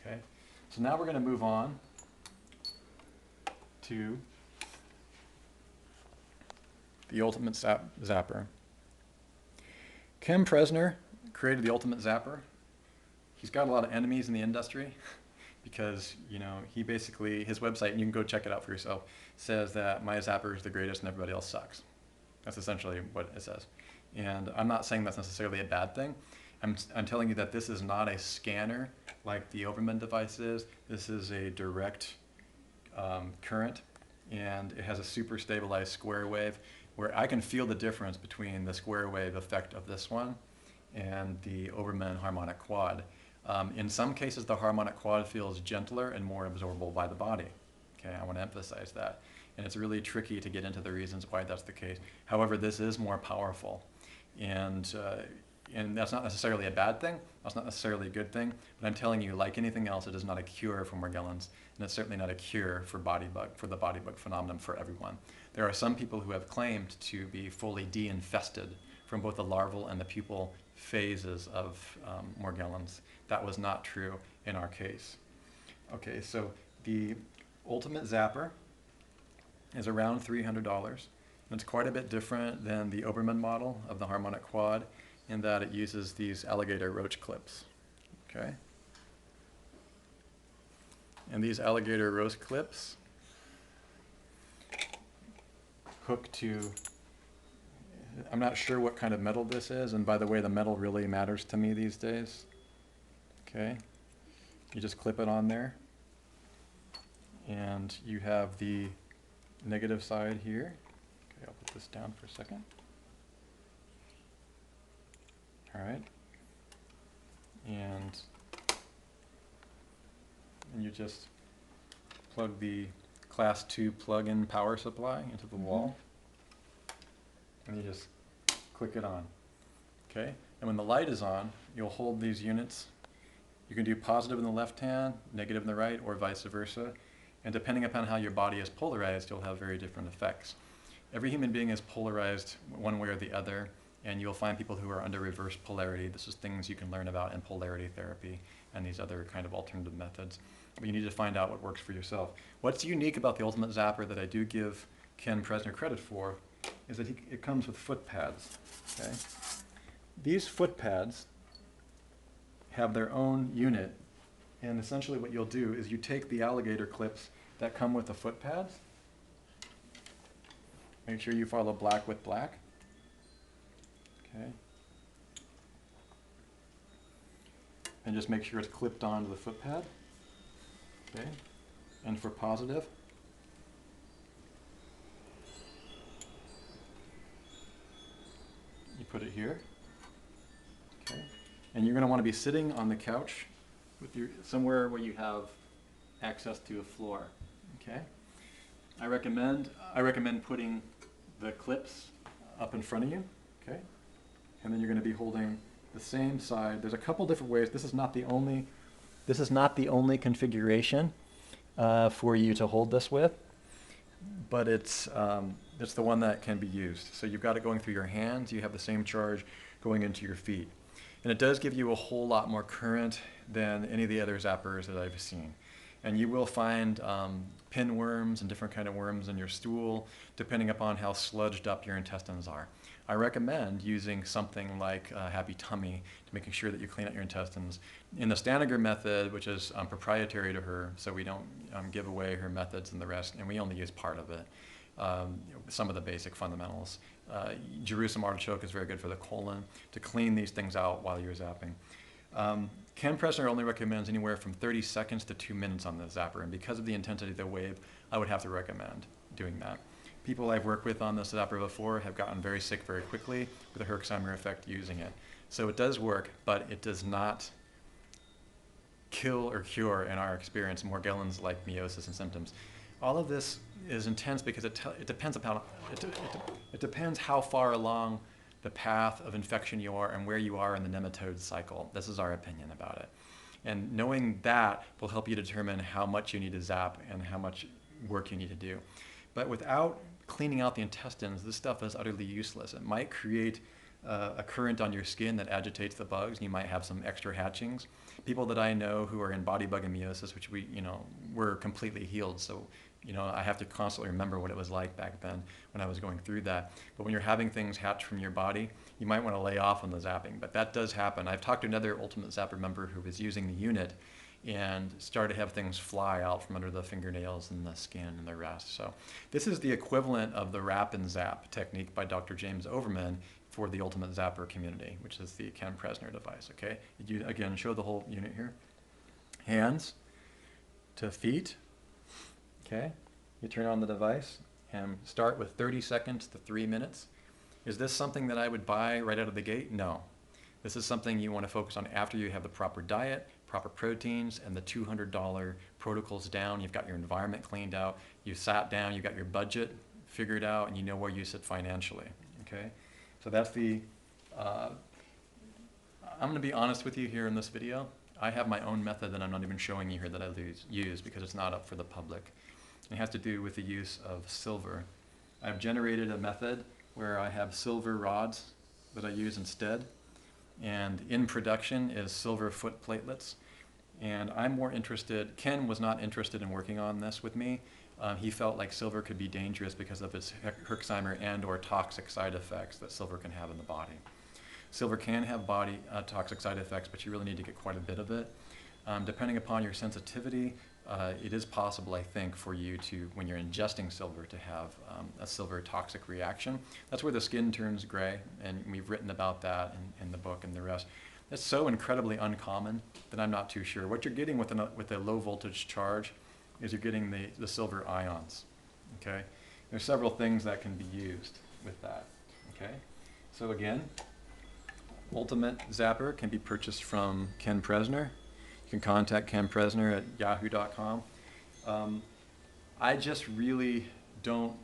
Okay, so now we're going to move on to the ultimate zapper. Ken Presner created the ultimate zapper. He's got a lot of enemies in the industry because, you know, he basically, his website, and you can go check it out for yourself, says that my zapper is the greatest and everybody else sucks. That's essentially what it says. And I'm not saying that's necessarily a bad thing. I'm telling you that this is not a scanner like the Overman device is. This is a direct current, and it has a super stabilized square wave where I can feel the difference between the square wave effect of this one and the Overman harmonic quad. In some cases, the harmonic quad feels gentler and more absorbable by the body. Okay, I want to emphasize that. And it's really tricky to get into the reasons why that's the case. However, this is more powerful. And that's not necessarily a bad thing. That's not necessarily a good thing. But I'm telling you, like anything else, it is not a cure for Morgellons. And it's certainly not a cure for the body bug phenomenon for everyone. There are some people who have claimed to be fully de-infested from both the larval and the pupal phases of Morgellons. That was not true in our case. Okay, so the ultimate zapper is around $300. And it's quite a bit different than the Obermann model of the harmonic quad in that it uses these alligator roach clips. Okay? And these alligator roach clips hook to, I'm not sure what kind of metal this is, and by the way, the metal really matters to me these days. Okay? You just clip it on there, and you have the negative side here. Okay, I'll put this down for a second. All right. And you just plug the class 2 plug-in power supply into the wall, and you just click it on. Okay? And when the light is on, you'll hold these units. You can do positive in the left hand, negative in the right, or vice versa. And depending upon how your body is polarized, you'll have very different effects. Every human being is polarized one way or the other, and you'll find people who are under reverse polarity. This is things you can learn about in polarity therapy and these other kind of alternative methods. But you need to find out what works for yourself. What's unique about the Ultimate Zapper that I do give Ken Presner credit for is that it comes with foot pads. Okay? These foot pads have their own unit, and essentially what you'll do is you take the alligator clips that come with the foot pads. Make sure you follow black with black. Okay. And just make sure it's clipped onto the foot pad. Okay. And for positive, you put it here. Okay. And you're going to want to be sitting on the couch with your somewhere where you have access to a floor. Okay. I recommend putting the clips up in front of you. Okay. And then you're going to be holding the same side. There's a couple different ways. This is not the only configuration for you to hold this with, but it's the one that can be used. So you've got it going through your hands. You have the same charge going into your feet. And it does give you a whole lot more current than any of the other zappers that I've seen. And you will find pinworms and different kind of worms in your stool, depending upon how sludged up your intestines are. I recommend using something like Happy Tummy to making sure that you clean out your intestines. In the Staniger method, which is proprietary to her, so we don't give away her methods and the rest, and we only use part of it, some of the basic fundamentals. Jerusalem artichoke is very good for the colon, to clean these things out while you're zapping. Ken Presner only recommends anywhere from 30 seconds to 2 minutes on the zapper, and because of the intensity of the wave, I would have to recommend doing that. People I've worked with on the zapper before have gotten very sick very quickly with a Herxheimer effect using it. So it does work, but it does not kill or cure, in our experience, Morgellons like meiosis and symptoms. All of this is intense because it depends how far along the path of infection you are and where you are in the nematode cycle. This is our opinion about it. And knowing that will help you determine how much you need to zap and how much work you need to do. But without cleaning out the intestines, this stuff is utterly useless. It might create a current on your skin that agitates the bugs. You might have some extra hatchings. People that I know who are in body bug amiosis, which we're completely healed. So, I have to constantly remember what it was like back then when I was going through that. But when you're having things hatch from your body, you might want to lay off on the zapping. But that does happen. I've talked to another Ultimate Zapper member who was using the unit and started to have things fly out from under the fingernails and the skin and the rest. So this is the equivalent of the wrap and zap technique by Dr. James Overman for the Ultimate Zapper community, which is the Ken Presner device, okay? You, again, show the whole unit here. Hands to feet, okay? You turn on the device and start with 30 seconds to 3 minutes. Is this something that I would buy right out of the gate? No. This is something you want to focus on after you have the proper diet, proper proteins, and the $200 protocols down. You've got your environment cleaned out. You sat down, you've got your budget figured out, and you know where you sit financially, okay? So that's the, I'm going to be honest with you here in this video. I have my own method that I'm not even showing you here that I use because it's not up for the public. It has to do with the use of silver. I've generated a method where I have silver rods that I use instead. And in production is silver foot platelets. And I'm more interested, Ken was not interested in working on this with me. He felt like silver could be dangerous because of its Herxheimer and or toxic side effects that silver can have in the body. Silver can have body toxic side effects, but you really need to get quite a bit of it. Depending upon your sensitivity, it is possible, I think, for you to, when you're ingesting silver, to have a silver toxic reaction. That's where the skin turns gray, and we've written about that in the book and the rest. That's so incredibly uncommon that I'm not too sure. What you're getting with a low voltage charge is you're getting the silver ions, okay? There's several things that can be used with that, okay? So again, Ultimate Zapper can be purchased from Ken Presner. You can contact Ken Presner at yahoo.com. I just really don't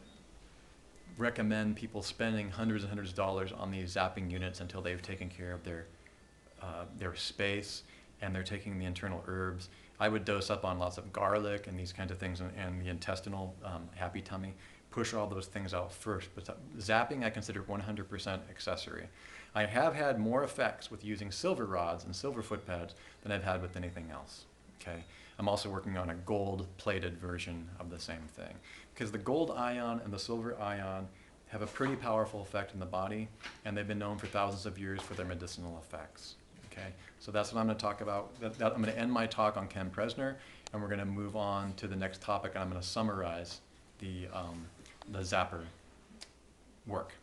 recommend people spending hundreds and hundreds of dollars on these zapping units until they've taken care of their space and they're taking the internal herbs. I would dose up on lots of garlic and these kinds of things and the intestinal happy tummy. Push all those things out first. But zapping I consider 100% accessory. I have had more effects with using silver rods and silver foot pads than I've had with anything else, okay? I'm also working on a gold-plated version of the same thing because the gold ion and the silver ion have a pretty powerful effect in the body, and they've been known for thousands of years for their medicinal effects, okay? So that's what I'm going to talk about. I'm going to end my talk on Ken Presner, and we're going to move on to the next topic, and I'm going to summarize the Zapper work.